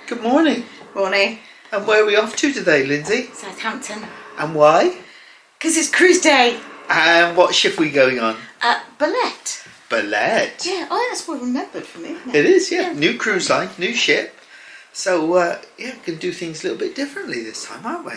Good morning. Morning. And where are we off to today, Lindsay? Southampton. And why? Because it's cruise day. And what ship are we going on? Ballet. Ballet. Yeah, that's well remembered for me, isn't it? It is, yeah. New cruise line, new ship. So, we can do things a little bit differently this time, aren't we?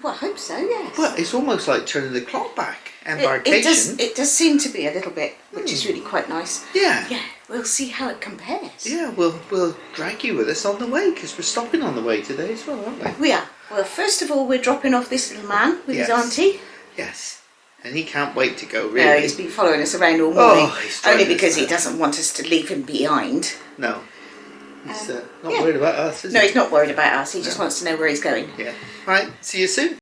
Well, I hope so, yes. Well, it's almost like turning the clock back. Embarkation. It does seem to be a little bit, which is really quite nice. Yeah. Yeah, we'll see how it compares. Yeah, we'll drag you with us on the way, because we're stopping on the way today as well, aren't we? We are. Well, first of all, we're dropping off this little man with his auntie. Yes. And he can't wait to go, really. No, he's been following us around all morning. Only because he us doesn't want us to leave him behind. No. He's not worried about us, is he? No, he's not worried about us. He just wants to know where he's going. Yeah. Right, see you soon.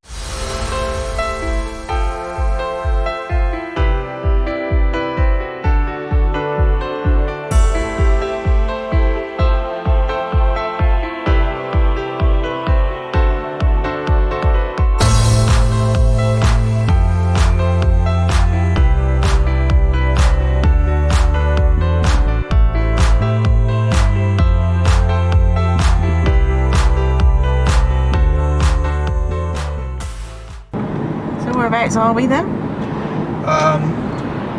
Whereabouts are we then?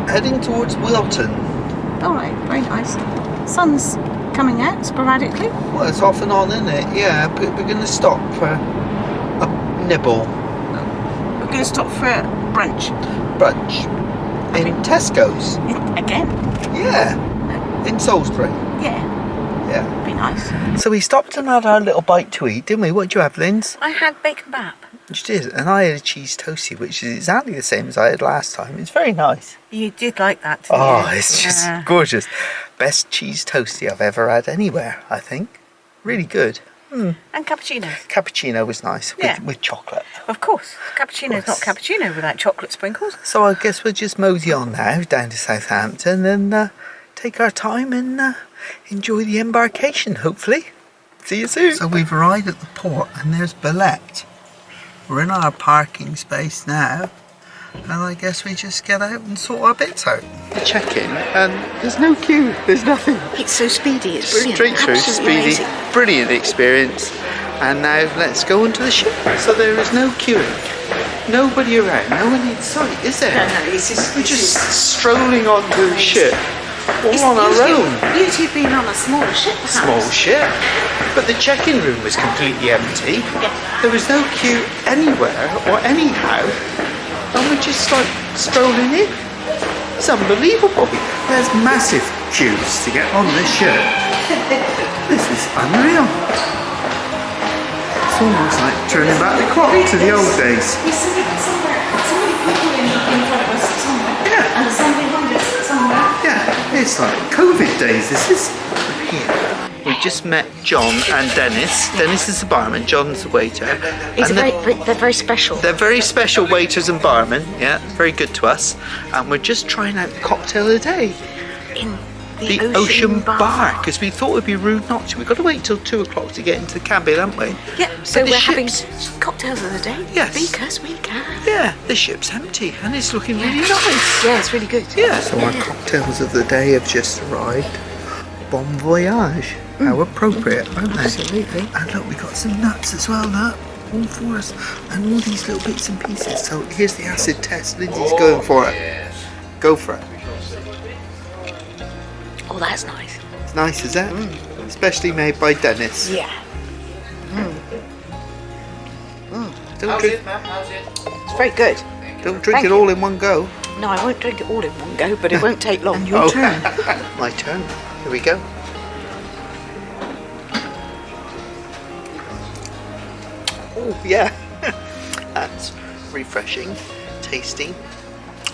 Heading towards Wilton. Alright, very nice. Sun's coming out sporadically. Well, it's off and on, isn't it? Yeah, but we're going to stop for a nibble. We're going to stop for brunch. Brunch. In Tesco's. Again? Yeah. In Salisbury. Yeah. Yeah. Be nice. So we stopped and had our little bite to eat, didn't we? What did you have, Linz? I had bacon bap. You did, and I had a cheese toastie, which is exactly the same as I had last time. It's very nice. You did like that, didn't you? Oh, it's just gorgeous. Best cheese toastie I've ever had anywhere, I think. Really good. And cappuccinos. Cappuccino was nice, with chocolate. Of course. Cappuccino's not cappuccino without chocolate sprinkles. So I guess we'll just mosey on now, down to Southampton, and take our time and enjoy the embarkation, hopefully. See you soon. So we've arrived at the port, and there's Ballet. We're in our parking space now, and I guess we just get out and sort our bits out. The check-in, and there's no queue, there's nothing. It's so speedy, it's brilliant. Straight through, Absolutely speedy, amazing. brilliant experience. And now let's go into the ship. So there is no queuing, nobody around, no one in sight, is there? No, it's just... We're just strolling onto the ship, all on our own. Beauty of being on a smaller ship, perhaps. Small ship, but the check-in room was completely empty. There was no queue anywhere or anyhow, and we're just like strolling in. It's unbelievable. There's massive queues to get on this ship. This is unreal. It's almost like turning back the clock to the old days. We see somewhere, so many people in front of us somewhere. Yeah. And something wonders somewhere. Yeah, it's like COVID days, this is. Here. We just met John and Dennis. Dennis is the barman, John's the waiter. They're very special. They're very special waiters and barmen, yeah, very good to us. And we're just trying out the cocktail of the day. In The Ocean Bar, because we thought it would be rude not to. We've got to wait till 2 o'clock to get into the cabin, haven't we? Yeah, so But we're having cocktails of the day. Yes. Because we can. Yeah, the ship's empty and it's looking really nice. Yeah, it's really good. Yeah. So our cocktails of the day have just arrived. Bon voyage. How appropriate, aren't they? Absolutely. And look, we got some nuts as well, look. All for us. And all these little bits and pieces. So here's the acid test. Lindsay's going for it. Go for it. Oh, that's nice. It's nice, is it? Especially made by Dennis. Yeah. Don't drink, It's very good. don't drink Thank it all in one go. No, I won't drink it all in one go, but it won't take long. Oh. Your turn. My turn. Here we go. Oh, yeah. That's refreshing, tasty,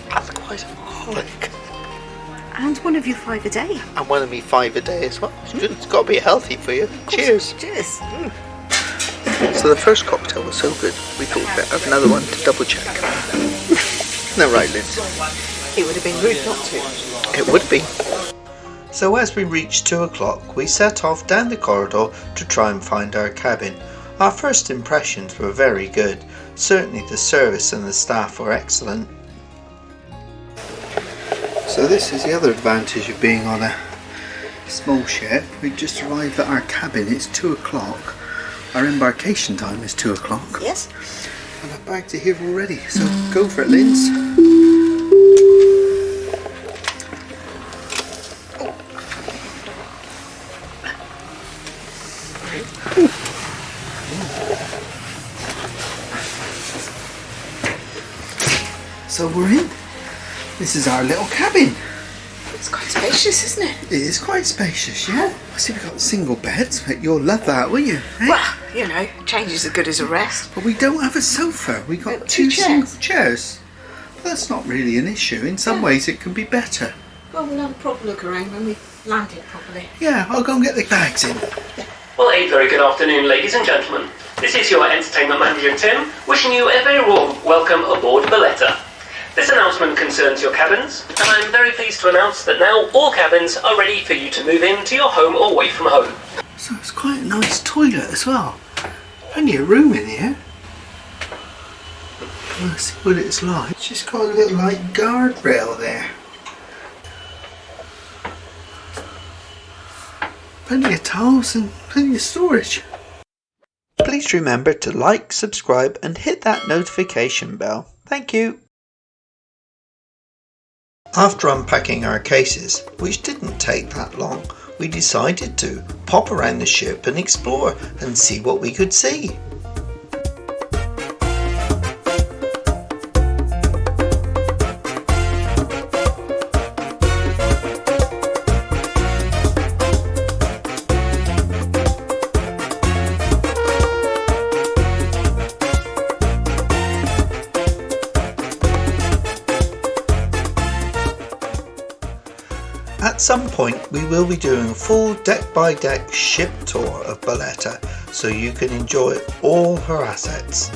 and quite alcoholic. And one of you 5 a day. And one of me 5 a day as well. It's good. It's got to be healthy for you. Cheers. Cheers. So the first cocktail was so good, we thought we'd better have another one to double check. No, right, Liz? It would have been rude not to. It would be. So as we reached 2 o'clock, we set off down the corridor to try and find our cabin. Our first impressions were very good. Certainly the service and the staff were excellent. So this is the other advantage of being on a small ship. We've just arrived at our cabin. It's 2 o'clock. Our embarkation time is 2 o'clock. Yes. And our bags are here already. So go for it, Linz. So we're in. This is our little cabin. It's quite spacious, isn't it? It is quite spacious, yeah. I see we've got single beds, but you'll love that, won't you? Eh? Well, you know, change is as good as a rest. But we don't have a sofa. We've got two single chairs. That's not really an issue. In some ways it can be better. Well, we'll have a proper look around when we land it properly. Yeah, I'll go and get the bags in. Well, a very good afternoon, ladies and gentlemen. This is your entertainment manager, Tim, wishing you a very warm welcome aboard Valletta. This announcement concerns your cabins, and I'm very pleased to announce that now all cabins are ready for you to move into your home or away from home. So it's quite a nice toilet as well. Plenty of room in here. Let's see what it's like. It's just got a little like guardrail there. Plenty of towels and plenty of storage. Please remember to like, subscribe and hit that notification bell. Thank you. After unpacking our cases, which didn't take that long, we decided to pop around the ship and explore and see what we could see. At some point we will be doing a full deck-by-deck ship tour of Valletta so you can enjoy all her assets.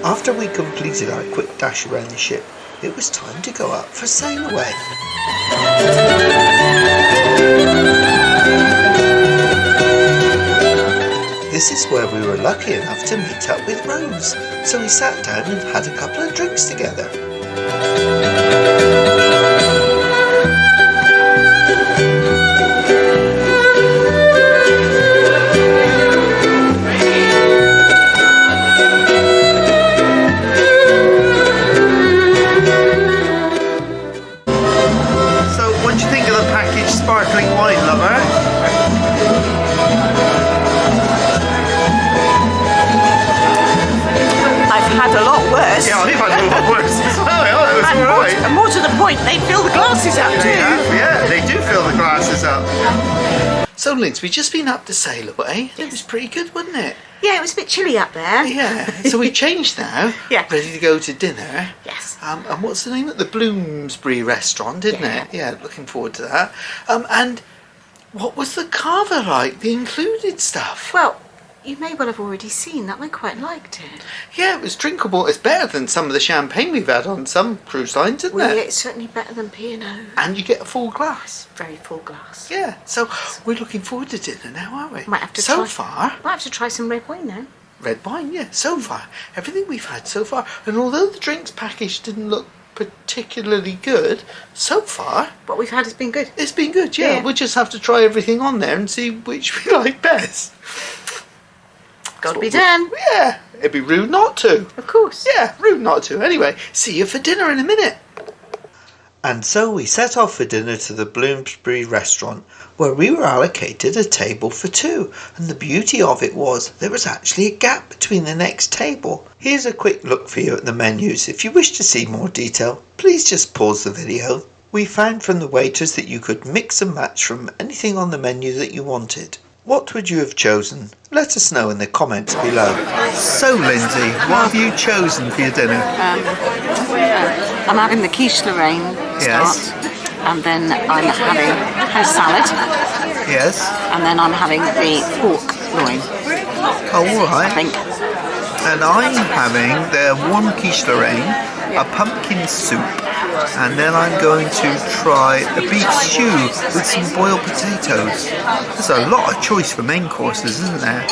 After we completed our quick dash around the ship, it was time to go up for sail away. This is where we were lucky enough to meet up with Rose, so we sat down and had a couple of drinks together. Sparkling wine, lover. I've had a lot worse. Yeah, I've had a lot worse as well. It was alright. And more to the point, they fill the glasses up too. Yeah, they do fill the glasses up. So, Linz, we've just been up to sail away. It was pretty good, wasn't it? Yeah, it was a bit chilly up there. Yeah. So we changed now. Yeah. Ready to go to dinner. Yes. And what's the name of the Bloomsbury restaurant, isn't it? Yeah, looking forward to that. And what was the carver like? The included stuff? Well, you may well have already seen that. I quite liked it. Yeah, it was drinkable. It's better than some of the champagne we've had on some cruise lines, isn't Well, it? yeah, it's certainly better than P&O. And you get a full glass. Very full glass. Yeah, so we're looking forward to dinner now, aren't we? Might have to so try. far, Might have to try some red wine now. red wine, yeah, so far. Everything we've had so far. And although the drinks package didn't look particularly good, so far, What we've had has been good. it's been good, yeah. Yeah. We'll just have to try everything on there and see which we like best. Got to be done. Yeah, it'd be rude not to. Of course. Yeah, rude not to. Anyway, see you for dinner in a minute. And so we set off for dinner to the Bloomsbury restaurant, where we were allocated a table for two, and the beauty of it was there was actually a gap between the next table. Here's a quick look for you at the menus. If you wish to see more detail, please just pause the video. We found from the waiters that you could mix and match from anything on the menu that you wanted. What would you have chosen? Let us know in the comments below. So, Lindsay, what have you chosen for your dinner? I'm having the quiche Lorraine Yes. start, and then I'm having a salad, Yes. and then I'm having the pork loin, Oh, all I right. think. And I'm having the warm quiche Lorraine, a pumpkin soup, and then I'm going to try a beef stew with some boiled potatoes. There's a lot of choice for main courses, isn't there?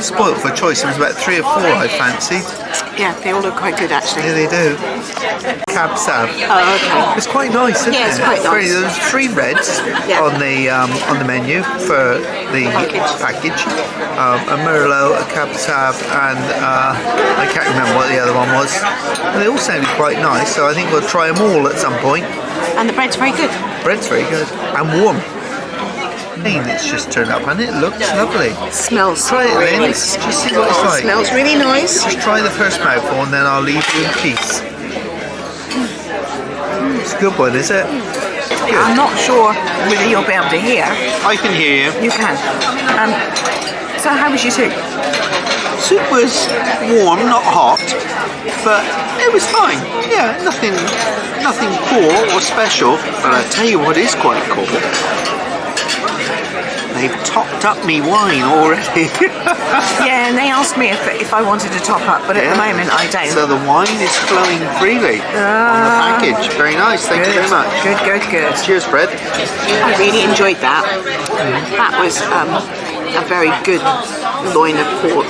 Spoiled for choice. There was about 3 or 4 I fancied. Yeah, they all look quite good actually. Yeah, they do. Cab sav. Oh, okay. It's quite nice, isn't Yeah, it? it's quite nice. There's 3 reds Yeah. on the menu for the package. A Merlot, a Cab Sav, and I can't remember what the other one was. But they all sounded quite nice, so I think we'll try them all at some point. And the bread's very good. Bread's very good and warm. It's just turned up and it looks lovely. Smells Try it, really Lynn. Just see what it's like. Smells really nice. Just try the first mouthful and then I'll leave you in peace. It's a good one, is it? I'm not sure whether you'll be able to hear. I can hear you. You can. So how was your soup? Soup was warm, not hot, but it was fine. Yeah, nothing cool or special. But I tell you what is quite cool. They've topped up me wine already. Yeah, and they asked me if I wanted to top up, but at the moment I don't. So the wine is flowing freely on the package. Very nice. Thank you very much. Good. Cheers, Fred. I really enjoyed that. That was a very good loin of pork,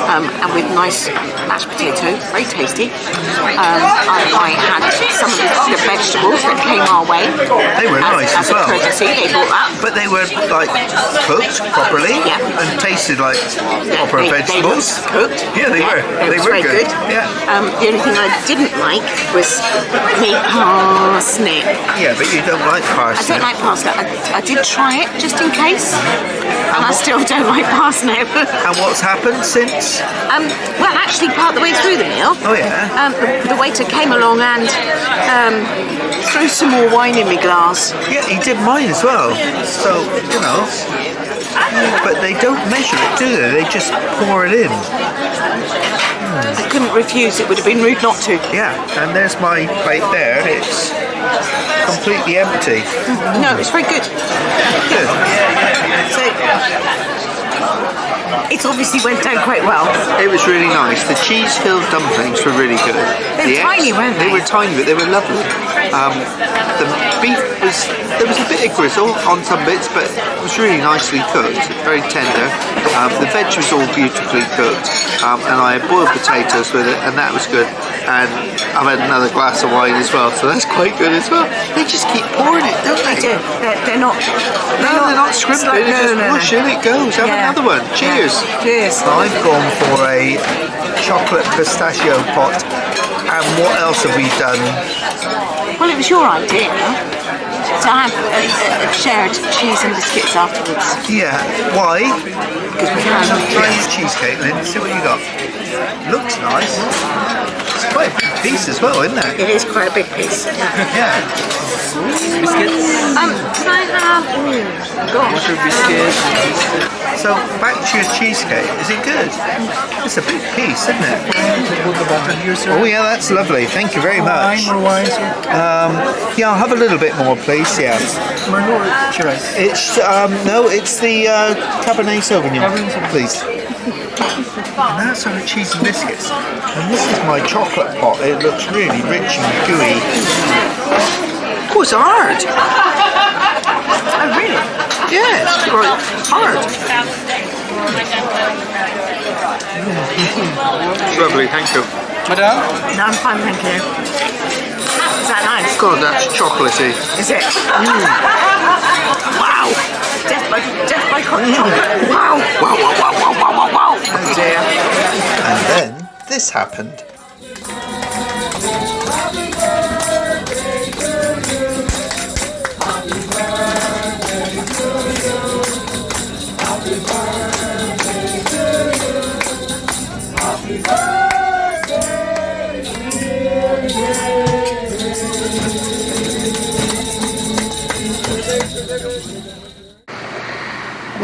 and with nice mashed potato, very tasty. I had some of the vegetables that came our way. They were nice as well. A courtesy, they brought that. But they were like cooked properly Yeah. and tasted like proper They vegetables. looked cooked. Yeah, they were. They was were very good. Yeah. The only thing I didn't like was the parsnip. Yeah, but you don't like I parsnip. don't like parsnip. I did try it just in case, and I still don't like parsnip. And what's happened since? Well, actually, part the way through the meal, Oh yeah. the waiter came along and threw some more wine in my glass. Yeah, he did mine as well. So, you know. But they don't measure it, do they? They just pour it in. I couldn't refuse. It would have been rude not to. Yeah, and there's my plate there. It's completely empty. No, it's very good. Good. So it obviously went down quite well. It was really nice. The cheese-filled dumplings were really good. They were tiny, weren't they? They were tiny, but they were lovely. The beef was, there was a bit of grizzle on some bits, but it was really nicely cooked, very tender. The veg was all beautifully cooked, and I had boiled potatoes with it, and that was good. And I've had another glass of wine as well, so that's quite good as well. They just keep pouring it, don't they? They do. They're not. No, they're not scrimping. They just push in, it goes. Have Yeah. another one. Cheers. Cheers. I've gone for a chocolate pistachio pot. And what else have we done? Well, it was your idea to have a shared cheese and biscuits afterwards. Yeah, why? Because we can. Try your cheesecake, Lynn. See what you got. Looks nice. It's quite a big piece as well, isn't it? It is quite a big piece. Yeah. Can I have? Gosh. So back to your cheesecake. Is it good? It's a big piece, isn't it? Oh yeah, that's lovely. Thank you very much. Yeah, I'll have a little bit more, please. Yeah. It's no, it's the Cabernet Sauvignon, please. And that's our cheese and biscuits. And this is my chocolate pot. It looks really rich and gooey. Oh, it's hard. Oh, really? Yeah, it's quite hard. Lovely, thank you. No, I'm fine, thank you. Is that nice? God, that's chocolatey. Is it? Wow! Death by hot chocolate. Wow! Wow! Oh dear. And then this happened.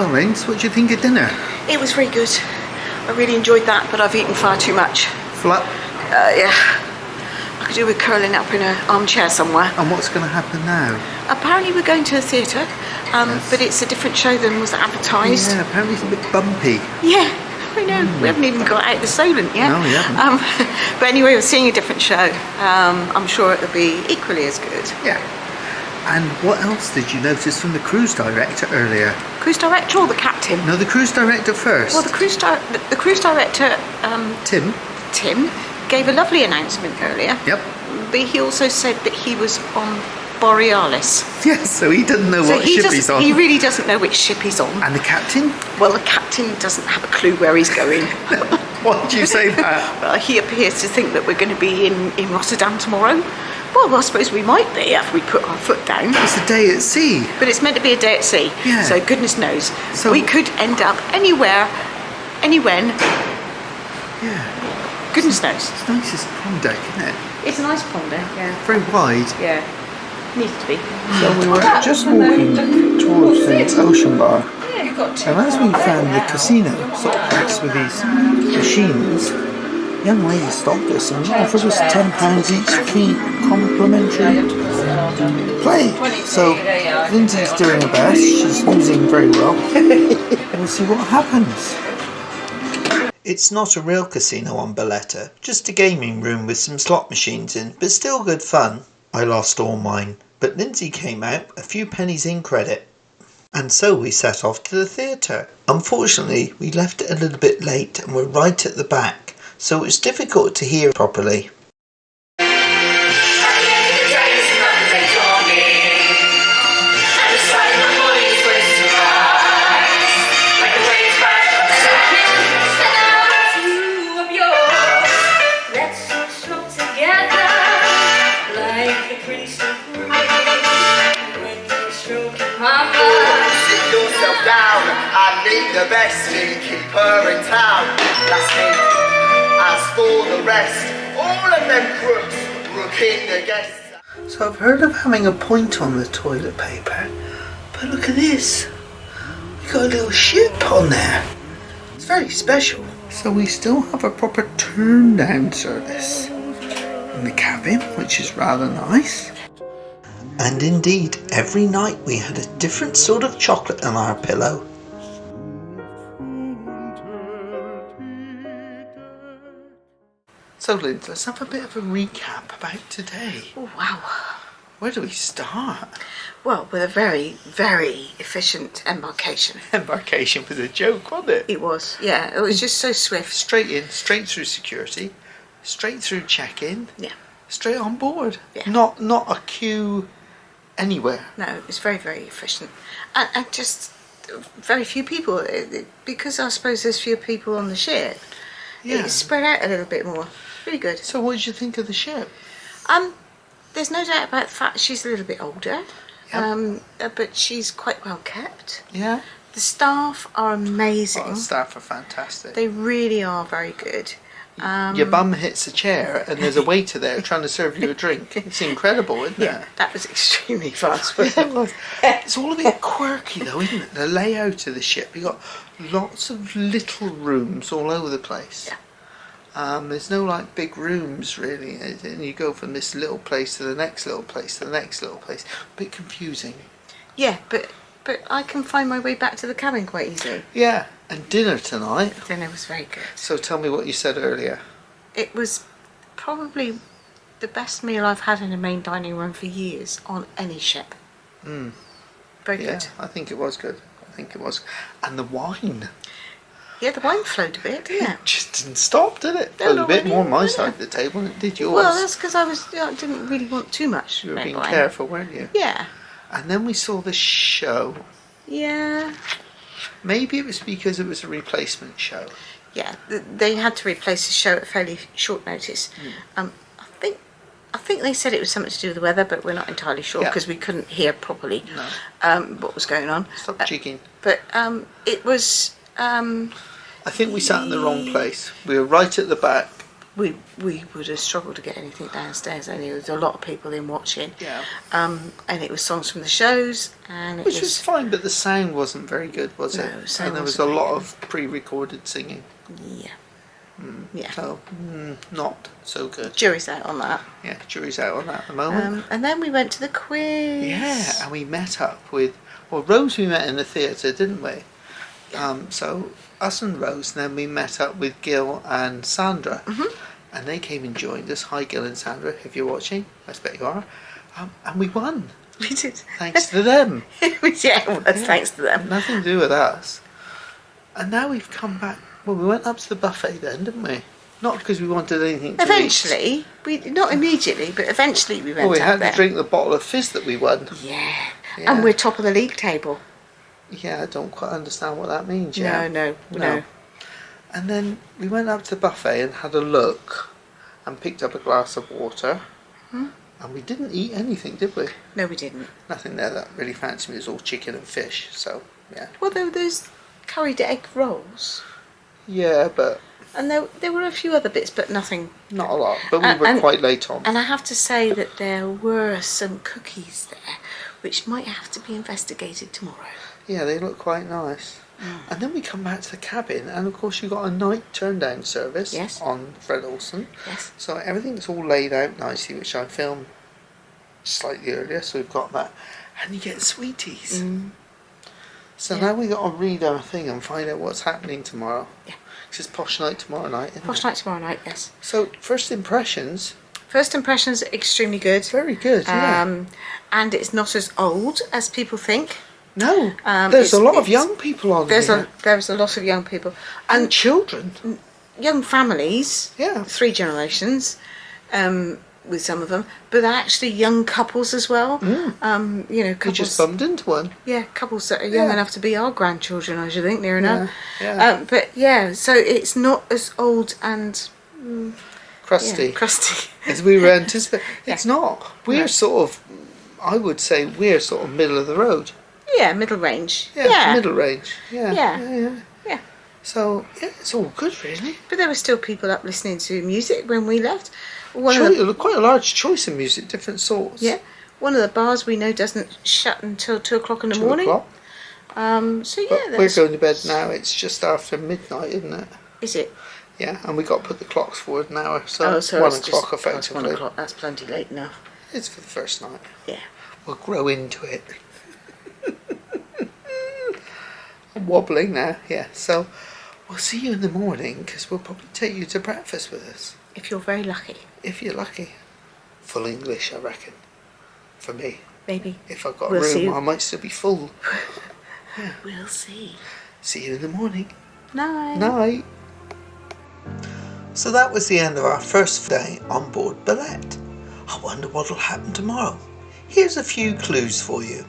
Well, Linz, what do you think of dinner? It was very good. I really enjoyed that, but I've eaten far too much. Flat? Yeah. I could do with curling up in an armchair somewhere. And what's going to happen now? Apparently we're going to a theatre, but it's a different show than was advertised. Yeah, apparently it's a bit bumpy. Yeah, I know. We haven't even got out the Solent yet. No, we haven't. But anyway, we're seeing a different show. I'm sure it'll be equally as good. Yeah. And what else did you notice from the cruise director earlier? Cruise director or the captain? No, the cruise director first. Well, the cruise director, Tim? gave a lovely announcement earlier. Yep. But he also said that he was on Borealis. Yes, so he doesn't know what ship he's on. He really doesn't know which ship he's on. And the captain? Well, the captain doesn't have a clue where he's going. Why did you say that? Well, he appears to think that we're going to be in Rotterdam tomorrow. Well, I suppose we might be if we put our foot down. It's a day at sea. But it's meant to be a day at sea. Yeah. So goodness knows. So we could end up anywhere, anywhen. Yeah. Goodness knows. It's nice as pond deck, isn't it? It's a nice pond, yeah. Very wide. Yeah. Needs to be. So we were just walking towards the ocean bar. And as we found the casino sort of place with these machines, the young lady stopped us and offered us £10 each free complimentary play. So Lindsay's doing her best, she's losing very well. We'll see what happens. It's not a real casino on Barletta, just a gaming room with some slot machines in, but still good fun. I lost all mine, but Lindsay came out a few pennies in credit. And so we set off to the theatre. Unfortunately, we left it a little bit late and were right at the back, so it was difficult to hear properly. The best innkeeper in town, that's me. As for the rest, all of them crooks rooking the guests. So I've heard of having a point on the toilet paper, but look at this. We got a little ship on there. It's very special. So we still have a proper turn down service in the cabin, which is rather nice. And indeed, every night we had a different sort of chocolate on our pillow. So Liz, let's have a bit of a recap about today. Oh, wow. Where do we start? Well, with a very, very efficient embarkation. Embarkation was a joke, wasn't it? It was, yeah. It was just so swift. Straight in, straight through security, straight through check-in, Yeah. straight on board. Yeah. Not a queue anywhere. No, it was very, very efficient. And just very few people, because I suppose there's fewer people on the ship. Yeah. It's spread out a little bit more. Really good. So what did you think of the ship? There's no doubt about the fact she's a little bit older. Yep. But she's quite well kept. Yeah. The staff are amazing. Oh, the staff are fantastic. They really are very good. Your bum hits a chair and there's a waiter there trying to serve you a drink. It's incredible, isn't Yeah, it? that was extremely fast. It's all a bit quirky though, isn't it? The layout of the ship. You've got lots of little rooms all over the place. Yeah. There's no like big rooms really, and you go from this little place to the next little place to the next little place. A bit confusing. Yeah, but I can find my way back to the cabin quite easily. Yeah, and dinner tonight. Dinner was very good. So tell me what you said earlier. It was probably the best meal I've had in a main dining room for years on any ship. Very Yeah, good. I think it was good. And the wine. Yeah, the wine flowed a bit, didn't it? Just didn't stop, did it? No, Flowed a not bit really, more on my yeah. side of the table than it did yours. Well, that's because I didn't really want too much. You were red being wine. careful, weren't you? Yeah. And then we saw the show. Yeah. Maybe it was because it was a replacement show. Yeah, they had to replace the show at fairly short notice. I think they said it was something to do with the weather, but we're not entirely sure Yeah. because we couldn't hear properly what was going on. Stop jigging. But it was. I think we sat in the wrong place. We were right at the back, we would have struggled to get anything downstairs. Only there was a lot of people in watching. Yeah. And it was songs from the shows, and it Which was fine, but the sound wasn't very good, was No, it? the sound And there was wasn't a very lot good. of pre-recorded singing. yeah, yeah. So, not so good. Jury's out on that. Yeah, jury's out on that at the moment. And then we went to the quiz. Yeah, and we met up with, well, Rose we met in the theatre, didn't we? So us and Rose, and then we met up with Gil and Sandra. And they came and joined us. Hi Gil and Sandra, if you're watching, I expect you are. And we won, We did. thanks to them. Yeah, it was thanks to them. Nothing to do with us. And now we've come back, well, we went up to the buffet then, didn't we? Not because we wanted anything to eat. Eventually, not immediately, but eventually we went Well, we up had there. to drink the bottle of fizz that we won. Yeah. Yeah. And we're top of the league table. Yeah, I don't quite understand what that means yet. No. And then we went up to the buffet and had a look and picked up a glass of water. And we didn't eat anything, did we? No, we didn't. Nothing there that really fancied me. It was all chicken and fish, so yeah. Well, there were those curried egg rolls. Yeah, but And there were a few other bits, but nothing. not a lot. But we were And- quite late on. And I have to say that there were some cookies there, which might have to be investigated tomorrow. Yeah, they look quite nice. And then we come back to the cabin, and of course you got a night turn down service Yes. on Fred Olsen. Yes. So everything's all laid out nicely, which I filmed slightly earlier, so we've got that. And you get sweeties. So now we got to read our thing and find out what's happening tomorrow. Yeah. It's posh night tomorrow night, isn't Posh it? night tomorrow night, yes. So first impressions, First impressions, extremely good. very good, yeah. And it's not as old as people think. No, there's a lot of it's- young people on There's here. a lot of young people And and children. young families. Yeah. 3 generations, with some of them, but actually young couples as well. You know, We couples. just bumped into one. Yeah, couples that are young Yeah. enough to be our grandchildren, I should think, near enough. yeah. But yeah, so it's not as old and Crusty. crusty. As we were anticipating. Yeah. It's not. We're No. sort of, I would say we're sort of middle of the road. Yeah, middle range. Yeah, middle range. Yeah. Yeah. Yeah. So, yeah, it's all good, really. But there were still people up listening to music when we left. One of the, Quite a large choice of music, different sorts. yeah, one of the bars we know doesn't shut until 2 o'clock in the 2 morning. o'clock. So yeah, But we're that's, going to bed now. It's just after midnight, isn't it? is it? Yeah, and we got to put the clocks forward an hour, so, Oh, so 1 it's o'clock just, that's effectively. 1 o'clock. That's plenty late enough. It's for the first night. Yeah. We'll grow into it. I'm wobbling now, yeah. So we'll see you in the morning because we'll probably take you to breakfast with us. If you're very lucky, If you're lucky. Full English, I reckon. For me. maybe. If I've got We'll a room, see. I might still be full. We'll see. See you in the morning. Night. Night. So that was the end of our first day on board Billette. I wonder what'll happen tomorrow. Here's a few clues for you.